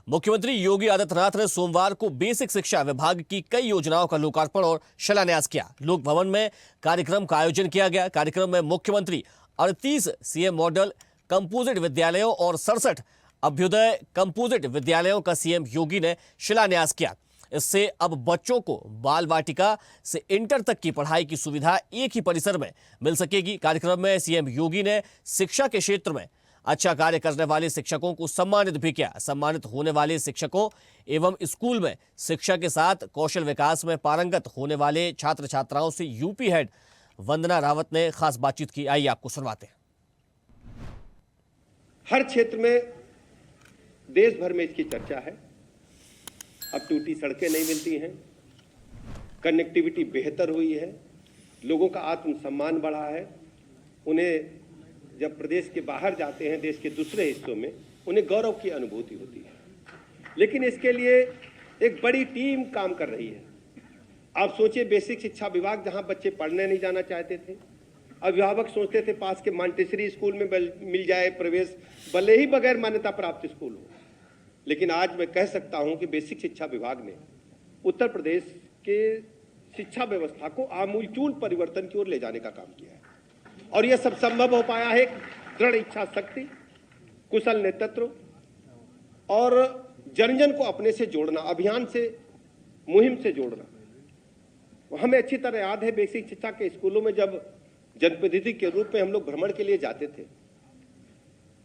मुख्यमंत्री योगी आदित्यनाथ ने सोमवार को बेसिक शिक्षा विभाग की कई योजनाओं का लोकार्पण और शिलान्यास किया। लोक भवन में कार्यक्रम का आयोजन किया गया। कार्यक्रम में मुख्यमंत्री 38 सीएम मॉडल कंपोजिट विद्यालयों और 67 अभ्युदय कंपोजिट विद्यालयों का सीएम योगी ने शिलान्यास किया। इससे अब बच्चों को बाल वाटिका से इंटर तक की पढ़ाई की सुविधा एक ही परिसर में मिल सकेगी। कार्यक्रम में सीएम योगी ने शिक्षा के क्षेत्र में अच्छा कार्य करने वाले शिक्षकों को सम्मानित भी किया। सम्मानित होने वाले शिक्षकों एवं स्कूल में शिक्षा के साथ कौशल विकास में पारंगत होने वाले छात्र छात्राओं से यूपी हेड वंदना रावत ने खास बातचीत की। आइए आपको सुनवाते हैं। हर क्षेत्र में देश भर में इसकी चर्चा है। अब टूटी सड़कें नहीं मिलती हैं, कनेक्टिविटी बेहतर हुई है, लोगों का आत्मसम्मान बढ़ा है। उन्हें जब प्रदेश के बाहर जाते हैं, देश के दूसरे हिस्सों में, उन्हें गौरव की अनुभूति होती है। लेकिन इसके लिए एक बड़ी टीम काम कर रही है। आप सोचिए, बेसिक शिक्षा विभाग जहां बच्चे पढ़ने नहीं जाना चाहते थे, अभिभावक सोचते थे पास के मॉन्टेसरी स्कूल में मिल जाए प्रवेश, भले ही बगैर मान्यता प्राप्त स्कूल हो। लेकिन आज मैं कह सकता हूं कि बेसिक शिक्षा विभाग ने उत्तर प्रदेश के शिक्षा व्यवस्था को आमूलचूल परिवर्तन की ओर ले जाने का काम किया है। और यह सब संभव हो पाया है दृढ़ इच्छा शक्ति, कुशल नेतृत्व और जन जन को अपने से जोड़ना, अभियान से, मुहिम से जोड़ना। हमें अच्छी तरह याद है, बेसिक शिक्षा के स्कूलों में जब जनप्रतिनिधि के रूप में हम लोग भ्रमण के लिए जाते थे,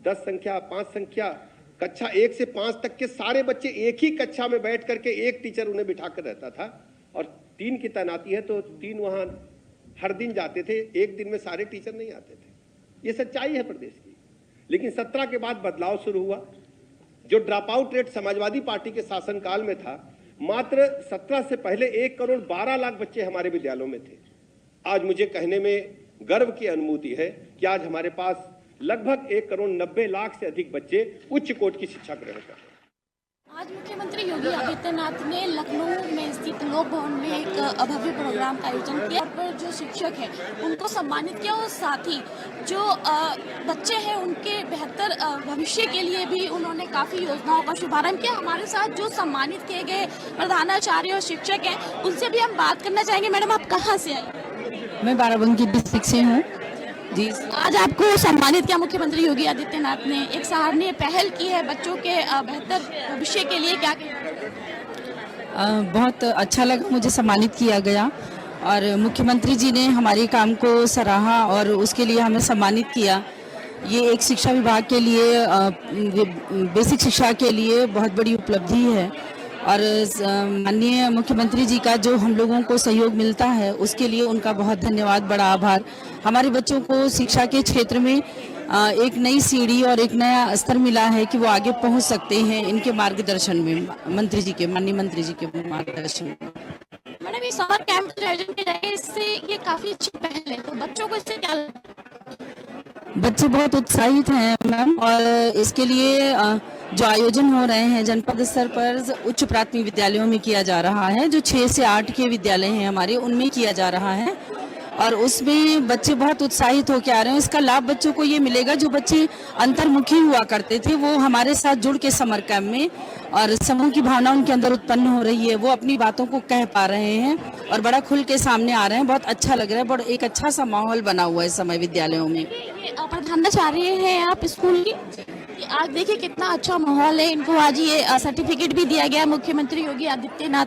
10 संख्या 5 संख्या कक्षा 1 से 5 तक के सारे बच्चे एक ही कक्षा में बैठ करके एक टीचर उन्हें बिठा कर रहता था। और 3 की तैनाती है तो 3 वहां हर दिन जाते थे। एक दिन में सारे टीचर नहीं आते थे। ये सच्चाई है प्रदेश की। लेकिन 17 के बाद बदलाव शुरू हुआ। जो drop out rate Samajwadi party के शासनकाल में था, मात्र 17 से पहले 1 करोड़ 12 लाख बच्चे हमारे विद्यालयों में थे। आज मुझे कहने में गर्व की अनुभूति है कि आज हमारे पास लगभग 1 करोड़ 90 लाख से अधिक बच्चे उच्च कोटि की शिक्षा ग्रहण कर रहे हैं। आज मुख्यमंत्री योगी आदित्यनाथ ने लखनऊ में स्थित लोक भवन में एक भव्य प्रोग्राम का आयोजन किया। और पर जो शिक्षक हैं उनको सम्मानित किया और साथ ही जो बच्चे हैं उनके बेहतर भविष्य के लिए भी उन्होंने काफ़ी योजनाओं का शुभारंभ किया। हमारे साथ जो सम्मानित किए गए प्रधानाचार्य और शिक्षक हैं उनसे भी हम बात करना चाहेंगे। मैडम, आप कहाँ से आई? मैं बाराबंकी डिस्ट्रिक्ट से हूँ जी। आज आपको सम्मानित किया मुख्यमंत्री योगी आदित्यनाथ ने, एक सराहनीय पहल की है बच्चों के बेहतर भविष्य के लिए, क्या बहुत अच्छा लगा मुझे सम्मानित किया गया और मुख्यमंत्री जी ने हमारे काम को सराहा और उसके लिए हमें सम्मानित किया। ये एक शिक्षा विभाग के लिए, बेसिक शिक्षा के लिए बहुत बड़ी उपलब्धि है और माननीय मुख्यमंत्री जी का जो हम लोगों को सहयोग मिलता है उसके लिए उनका बहुत धन्यवाद, बड़ा आभार। हमारे बच्चों को शिक्षा के क्षेत्र में एक नई सीढ़ी और एक नया स्तर मिला है कि वो आगे पहुंच सकते हैं इनके मार्गदर्शन में, माननीय मंत्री जी के मार्गदर्शन में। मैडम, ये समर कैंप आयोजन किया जाए, इससे ये काफी अच्छी पहल है, तो बच्चों को इससे क्या लगता है? बच्चे बहुत उत्साहित हैं मैम, और इसके लिए जो आयोजन हो रहे हैं जनपद स्तर पर उच्च प्राथमिक विद्यालयों में किया जा रहा है, जो 6 से 8 के विद्यालय हैं हमारे, उनमें किया जा रहा है और उसमें बच्चे बहुत उत्साहित होकर आ रहे हैं। इसका लाभ बच्चों को ये मिलेगा, जो बच्चे अंतर्मुखी हुआ करते थे वो हमारे साथ जुड़ के समर कैंप में, और समूह की भावना उनके अंदर उत्पन्न हो रही है, वो अपनी बातों को कह पा रहे हैं और बड़ा खुल के सामने आ रहे हैं। बहुत अच्छा लग रहा है, बड़ा एक अच्छा सा माहौल बना हुआ है इस समय विद्यालयों में। प्रधानाचार्य हैं आप स्कूल की, आज देखिए कितना अच्छा माहौल है। इनको आज ये सर्टिफिकेट भी दिया गया मुख्यमंत्री योगी आदित्यनाथ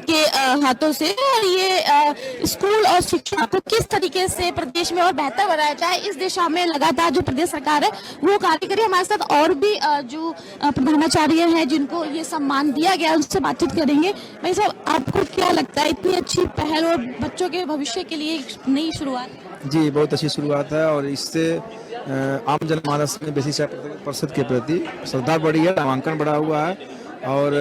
के हाथों से। और ये स्कूल और शिक्षा को किस तरीके से प्रदेश में और बेहतर बनाया जाए, इस दिशा में लगातार जो प्रदेश सरकार है वो कार्य करिए। हमारे साथ और भी जो प्रधानाचार्य हैं जिनको ये सम्मान दिया गया, उनसे बातचीत करेंगे। भाई साहब, आपको क्या लगता है, इतनी अच्छी पहल और बच्चों के भविष्य के लिए एक नई शुरुआत? जी, बहुत अच्छी शुरुआत है और इससे आम जनमानस में बेसिक शिक्षा परिषद के प्रति श्रद्धा बढ़ी है, नामांकन बढ़ा हुआ है। और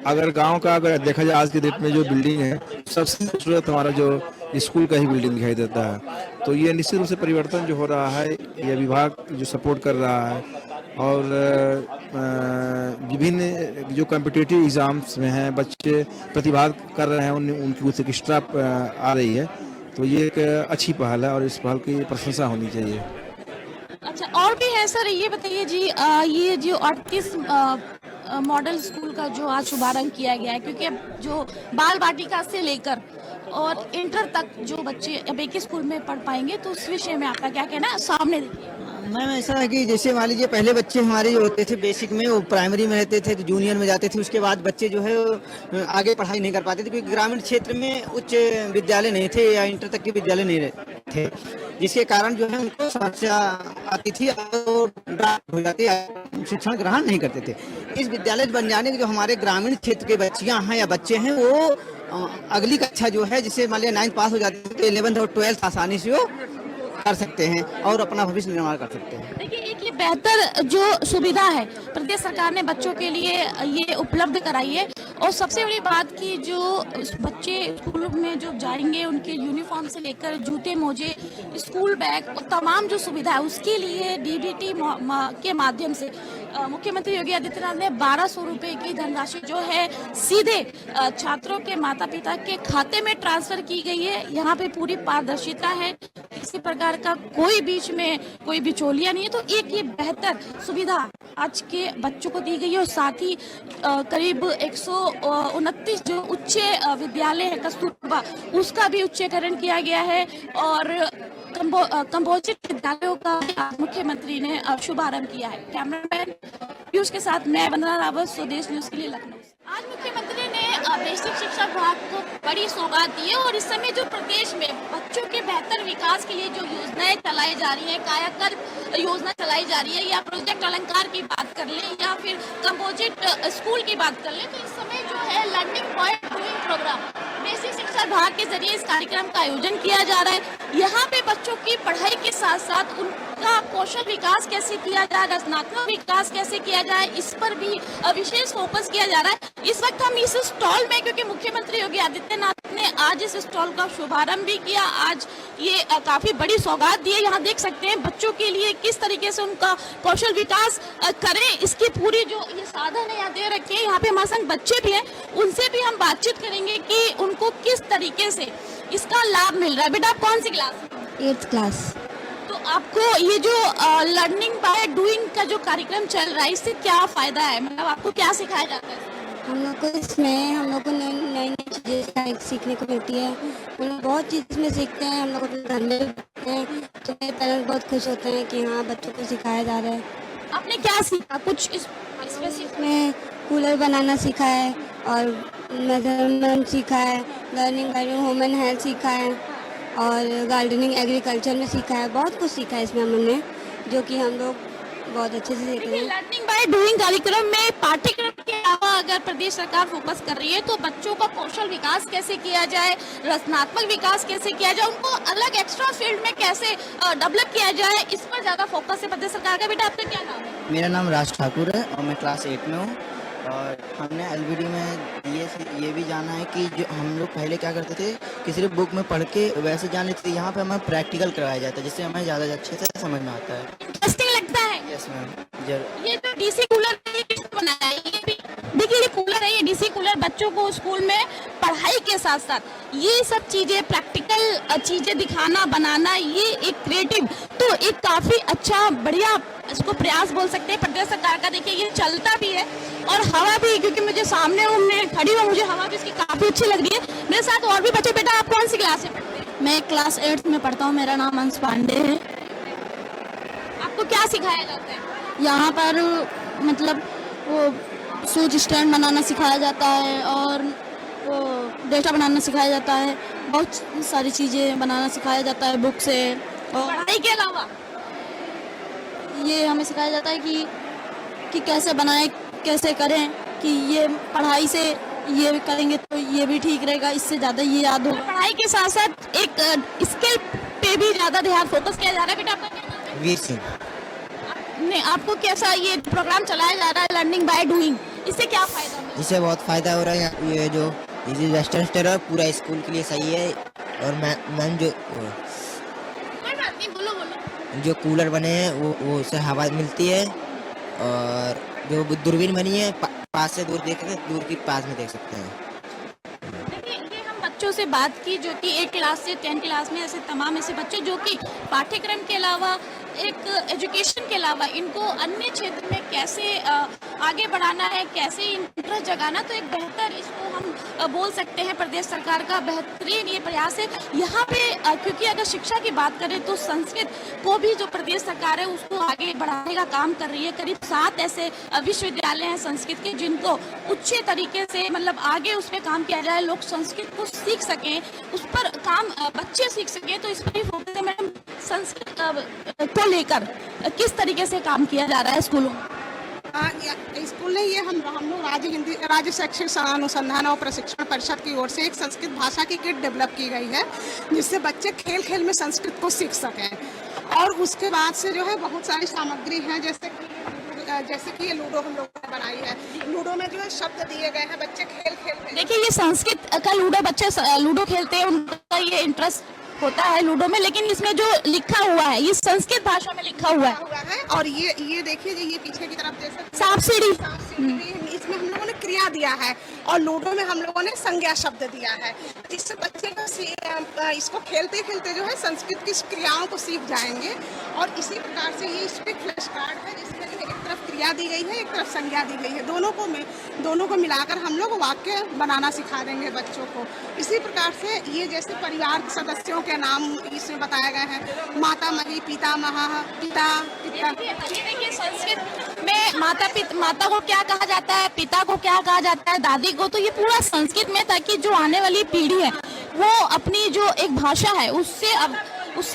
अगर गांव का अगर देखा जाए आज के डेट में जो बिल्डिंग है, सबसे खूबसूरत हमारा जो स्कूल का ही बिल्डिंग दिखाई देता है। तो ये निश्चित रूप से परिवर्तन जो हो रहा है, ये विभाग जो सपोर्ट कर रहा है और विभिन्न जो कॉम्पिटिटिव एग्जाम्स में हैं बच्चे प्रतिभा कर रहे हैं, उनकी कुछ एक्स्ट्रा आ रही है। तो ये एक अच्छी पहल है और इस पहल की प्रशंसा होनी चाहिए। अच्छा, और भी है सर, ये बताइए जी, ये जो 38 मॉडल स्कूल का जो आज शुभारंभ किया गया है, क्योंकि अब जो बाल बाटिका से लेकर और इंटर तक जो बच्चे अब एक ही स्कूल में पढ़ पाएंगे, तो उस विषय में आपका क्या कहना है? सामने देखिए। मैम ऐसा है कि जैसे मान लीजिए पहले बच्चे हमारे जो होते थे बेसिक में, वो प्राइमरी में रहते थे तो जूनियर में जाते थे, उसके बाद बच्चे जो है वो आगे पढ़ाई नहीं कर पाते थे, क्योंकि ग्रामीण क्षेत्र में उच्च विद्यालय नहीं थे या इंटर तक के विद्यालय नहीं थे, जिसके कारण जो है उनको समस्या आती थी और ड्रॉप हो जाती, शिक्षण ग्रहण नहीं करते थे। इस विद्यालय बन जाने के जो हमारे ग्रामीण क्षेत्र के बच्चियाँ हैं या बच्चे हैं, वो अगली कक्षा जो है, जिससे मान लिया 9th पास हो जाते थे तो 11th और 12th आसानी से वो कर सकते हैं और अपना भविष्य निर्माण कर सकते हैं। देखिए, एक ये बेहतर जो सुविधा है प्रदेश सरकार ने बच्चों के लिए ये उपलब्ध कराई है, और सबसे बड़ी बात कि जो बच्चे स्कूल में जो जाएंगे उनके यूनिफॉर्म से लेकर जूते मोजे, स्कूल बैग और तमाम जो सुविधा है, उसके लिए डीबीटी के माध्यम से मुख्यमंत्री योगी आदित्यनाथ ने 1200 रुपए की धनराशि जो है सीधे छात्रों के माता पिता के खाते में ट्रांसफर की गई है। यहाँ पे पूरी पारदर्शिता है, किसी प्रकार का कोई बीच में कोई बिचौलिया नहीं है। तो एक ये बेहतर सुविधा आज के बच्चों को दी गई है, और साथ ही करीब 129 जो उच्च विद्यालय है कस्तूरबा, उसका भी उच्चीकरण किया गया है, और कंपोजिट विद्यालयों का मुख्यमंत्री ने शुभारंभ किया है। कैमरामैन पीयूष के साथ मैं वंदना रावत, स्वदेश न्यूज के लिए लखनऊ। आज मुख्यमंत्री ने बेसिक शिक्षा विभाग को बड़ी सौगात दी है, और इस समय जो प्रदेश में बच्चों के बेहतर विकास के लिए जो योजनाएं चलाई जा रही है, कायाकल्प योजना चलाई जा रही है, या प्रोजेक्ट अलंकार की बात कर लें या फिर कंपोजिट स्कूल की बात कर लें, तो इस समय जो है learning by doing programme basic शिक्षा विभाग के जरिए इस कार्यक्रम का आयोजन किया जा रहा है। यहाँ पे बच्चों की पढ़ाई के साथ साथ उनका कौशल विकास कैसे किया जाए, रचनात्मक विकास कैसे किया जाए, इस पर भी विशेष फोकस किया जा रहा है। इस वक्त हम इस स्टॉल में, क्योंकि मुख्यमंत्री योगी आदित्यनाथ ने आज इस स्टॉल का शुभारंभ भी किया, आज ये काफी बड़ी सौगात दी है। यहाँ देख सकते हैं बच्चों के लिए किस तरीके से उनका कौशल विकास करें, इसकी पूरी जो ये साधन है यहाँ दे रखे हैं। यहाँ पे हमारे संग बच्चे भी हैं, उनसे भी हम बातचीत करेंगे कि उनको किस तरीके से इसका लाभ मिल रहा है। बेटा, आप कौन सी क्लास? 8th class. तो आपको ये जो लर्निंग बाय डूइंग का जो कार्यक्रम चल रहा है, इससे क्या फायदा है? मतलब आपको क्या सिखाया जाता है? हम लोग को नई नई चीज़ें सीखने को मिलती है। हम लोग बहुत चीज़ इसमें सीखते हैं। हम लोग अपने घर में भी हैं, तो मेरे पेरेंट्स बहुत खुश होते हैं कि हाँ बच्चों को सिखाया जा रहा है। आपने क्या सीखा? कुछ इसमें कूलर बनाना सीखा है, और मेजरमेंट सीखा है, learning by doing human health सीखा है, और गार्डनिंग एग्रीकल्चर में सीखा है। बहुत कुछ सीखा है इसमें हमने, जो कि हम लोग बहुत अच्छे से सीख रहे हैं। लर्निंग बाय डूइंग कार्यक्रम में पाठ्यक्रम के अलावा अगर प्रदेश सरकार फोकस कर रही है, तो बच्चों का कौशल विकास कैसे किया जाए, रचनात्मक विकास कैसे किया जाए, उनको अलग एक्स्ट्रा फील्ड में कैसे डेवलप किया जाए, इस पर ज्यादा फोकस है प्रदेश सरकार का। बेटा, आपका क्या नाम है? मेरा नाम राज ठाकुर है और मैं क्लास 8 में हूँ। और हमने एलबीडी में ये भी जाना है कि जो हम लोग पहले क्या करते थे कि सिर्फ बुक में पढ़ के वैसे जान लेते थे, यहाँ पे हमें प्रैक्टिकल करवाया जाता है, जिससे हमें ज़्यादा अच्छे से समझ में आता है। इंटरेस्टिंग लगता है। Yes ma'am. ये जो डीसी कूलर बनाया है, ये भी देखिए, ये कूलर है, ये डीसी कूलर बच्चों को स्कूल में पढ़ाई के साथ साथ ये सब चीजें, प्रैक्टिकल चीजें दिखाना, बनाना, ये एक क्रिएटिव, तो एक काफी अच्छा बढ़िया इसको प्रयास बोल सकते हैं प्रदेश सरकार का। देखिए, ये चलता भी है और हवा भी, क्योंकि मुझे सामने हूँ, मैं खड़ी हूँ, मुझे हवा भी इसकी काफी अच्छी लग रही है। मेरे साथ और भी बच्चे। बेटा, आप कौन सी क्लास में पढ़ते हैं? मैं क्लास 8th में पढ़ता हूँ। मेरा नाम अंश पांडे है। आपको क्या सिखाया जाता है? यहाँ पर मतलब वो शूज स्टैंड बनाना सिखाया जाता है, और वो डेटा बनाना सिखाया जाता है। बहुत सारी चीज़ें बनाना सिखाया जाता है बुक से। और पढ़ाई के अलावा ये हमें सिखाया जाता है कि कैसे बनाएं, कैसे करें, कि ये पढ़ाई से ये करेंगे तो ये भी ठीक रहेगा, इससे ज़्यादा ये याद होगा। पढ़ाई के साथ साथ एक स्किल पे भी ज़्यादा ध्यान फोकस किया जा रहा है। बेटा, आपका क्या नाम है? वीर सिंह। नहीं, आपको कैसा ये प्रोग्राम चलाया जा रहा है लर्निंग बाय डूइंग, इससे क्या फायदा है? इससे बहुत फ़ायदा हो रहा है। ये जो रजिस्टर है पूरा स्कूल के लिए सही है। और मैम जो कोई बात नहीं, बोलो बोलो। जो कूलर बने हैं वो उससे हवा मिलती है, और जो दूरबीन बनी है पास से दूर देख के दूर की पास में देख सकते हैं। देखिए, ये हम बच्चों से बात की जो कि 8 क्लास से 10 क्लास में, ऐसे तमाम ऐसे बच्चे जो कि पाठ्यक्रम के अलावा एक एजुकेशन के अलावा इनको अन्य क्षेत्र में कैसे आगे बढ़ाना है, कैसे इंटरेस्ट जगाना, तो एक बेहतर इसको हम बोल सकते हैं प्रदेश सरकार का बेहतरीन ये प्रयास है यहाँ पे। क्योंकि अगर शिक्षा की बात करें तो संस्कृत को भी जो प्रदेश सरकार है उसको आगे बढ़ाने का काम कर रही है। करीब 7 ऐसे विश्वविद्यालय हैं संस्कृत के जिनको अच्छे तरीके से मतलब आगे उस पर काम किया जाए, लोग संस्कृत को सीख सकें, उस पर काम बच्चे सीख सकें। तो इस पर भी फोकस है मैडम। संस्कृत को लेकर किस तरीके से काम किया जा रहा है स्कूलों में? स्कूल ने ये हम लोग राज्य शैक्षिक अनुसंधान और प्रशिक्षण परिषद की ओर से एक संस्कृत भाषा की किट डेवलप की गई है, जिससे बच्चे खेल खेल में संस्कृत को सीख सकें। और उसके बाद से जो है बहुत सारी सामग्री हैं, जैसे कि ये लूडो हम लोगों ने बनाई है। लूडो में जो है शब्द दिए गए हैं, बच्चे खेल खेल में। देखिए ये संस्कृत का लूडो, बच्चे लूडो खेलते हैं, उनका ये इंटरेस्ट होता है लूडो में, लेकिन इसमें जो लिखा हुआ है ये संस्कृत भाषा में लिखा हुआ है। और ये देखिए ये पीछे की तरफ जैसे सांप सीढ़ी, इसमें हम लोगों ने क्रिया दिया है और लूडो में हम लोगों ने संज्ञा शब्द दिया है, जिससे बच्चे को इसको खेलते खेलते जो है संस्कृत की क्रियाओं को सीख जाएंगे। और इसी प्रकार से ये इस पे फ्लैश कार्ड है, जिसमें एक तरफ क्रिया दी गई है, एक तरफ संज्ञा दी गई है। दोनों को मिलाकर हम लोग वाक्य बनाना सिखा देंगे बच्चों को। इसी प्रकार से ये जैसे परिवार सदस्यों के नाम इसमें बताए गए हैं, माता मही, पिता महा, पिता। देखिए संस्कृत में माता को क्या कहा जाता है, पिता को क्या कहा जाता है, दादी को, तो ये पूरा संस्कृत में, ताकि जो आने वाली पीढ़ी है वो अपनी जो एक भाषा है उससे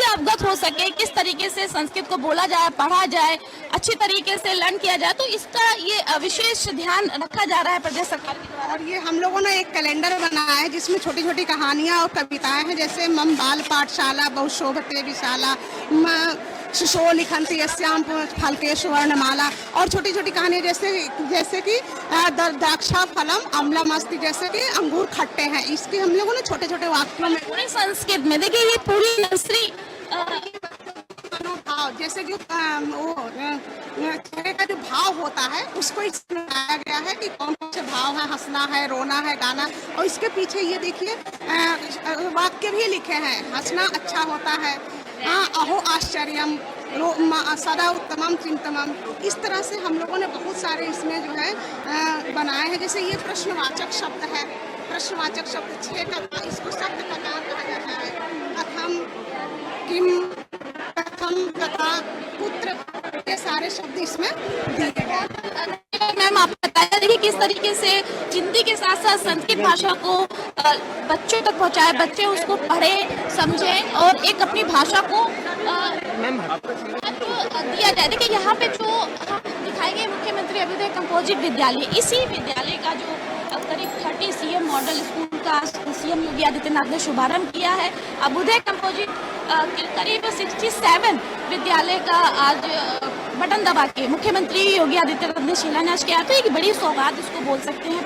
अवगत हो सके, किस तरीके से संस्कृत को बोला जाए, पढ़ा जाए, अच्छी तरीके से लर्न किया जाए। तो इसका ये विशेष ध्यान रखा जा रहा है प्रदेश सरकार की तरफ। और ये हम लोगों ने एक कैलेंडर बनाया है जिसमें छोटी छोटी कहानियां और कविताएं हैं, जैसे मम बाल पाठशाला बहु शोभते विशाला, शिशो लिखंती यस्याम फलके सुवर्णमाला। और छोटी छोटी कहानियां जैसे कि द्राक्षा फलम अम्लम अस्ति, जैसे कि अंगूर खट्टे हैं। इसके हम लोगों ने छोटे छोटे वाक्यों में पूरी संस्कृत में देखिए ये पूरी नर्सरी भाव, जैसे जो चेहरे का जो भाव होता है उसको इसमें बताया गया है कि कौन कौन से भाव है, हंसना है, रोना है, गाना। और इसके पीछे ये देखिए वाक्य भी लिखे हैं, हंसना अच्छा होता है, अहो आश्चर्यम, सदा उत्तमम चिंतमम। इस तरह से हम लोगों ने बहुत सारे इसमें जो है बनाए हैं। जैसे ये प्रश्नवाचक शब्द है, प्रश्नवाचक शब्द 6 का, इसको शब्द कथा कहा जाता है। कथम, किम, कथम, कथा, पुत्र, ये सारे शब्द इसमें दिए गए हैं। मैम आप बताया, देखिए किस तरीके से हिंदी के साथ साथ संस्कृत भाषा को बच्चों तक पहुंचाए, बच्चे उसको पढ़े समझें और एक अपनी भाषा को दिया जाए। देखिए यहाँ पे जो हम दिखाएंगे मुख्यमंत्री अभ्युदय कंपोजिट विद्यालय, इसी विद्यालय का जो करीब 30 सीएम मॉडल स्कूल का सीएम योगी आदित्यनाथ ने शुभारंभ किया है। अभ्युदय कंपोजिट करीब 67 विद्यालय का आज बटन दबा के मुख्यमंत्री योगी आदित्यनाथ ने शिलान्यास किया। तो एक बड़ी सौगात इसको बोल सकते हैं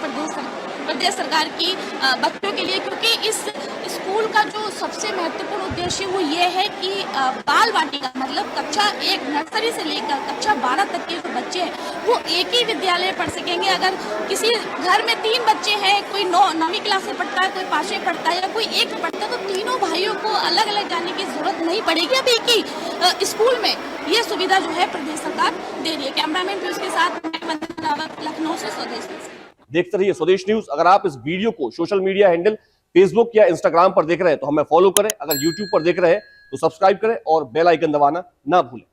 प्रदेश सरकार की बच्चों के लिए, क्योंकि इस स्कूल का जो सबसे महत्वपूर्ण उद्देश्य वो ये है कि बाल वाटिका मतलब कक्षा 1 नर्सरी से लेकर कक्षा 12 तक के जो बच्चे हैं वो एक ही विद्यालय पढ़ सकेंगे। अगर किसी घर में 3 बच्चे हैं, कोई 9वीं क्लास में पढ़ता है, कोई 5वीं पढ़ता है या कोई 1 में पढ़ता है, तो तीनों भाइयों को अलग अलग जाने की जरूरत नहीं पड़ेगी। अब एक ही स्कूल में ये सुविधा जो है प्रदेश सरकार दे रही है। कैमरामैन पीयूष के साथ मैं वंदना रावत, लखनऊ से स्वदेश न्यूज। देखते रहिए स्वदेश न्यूज। अगर आप इस वीडियो को सोशल मीडिया हैंडल फेसबुक या इंस्टाग्राम पर देख रहे हैं तो हमें फॉलो करें, अगर यूट्यूब पर देख रहे हैं तो सब्सक्राइब करें और बेल आइकन दबाना ना भूलें।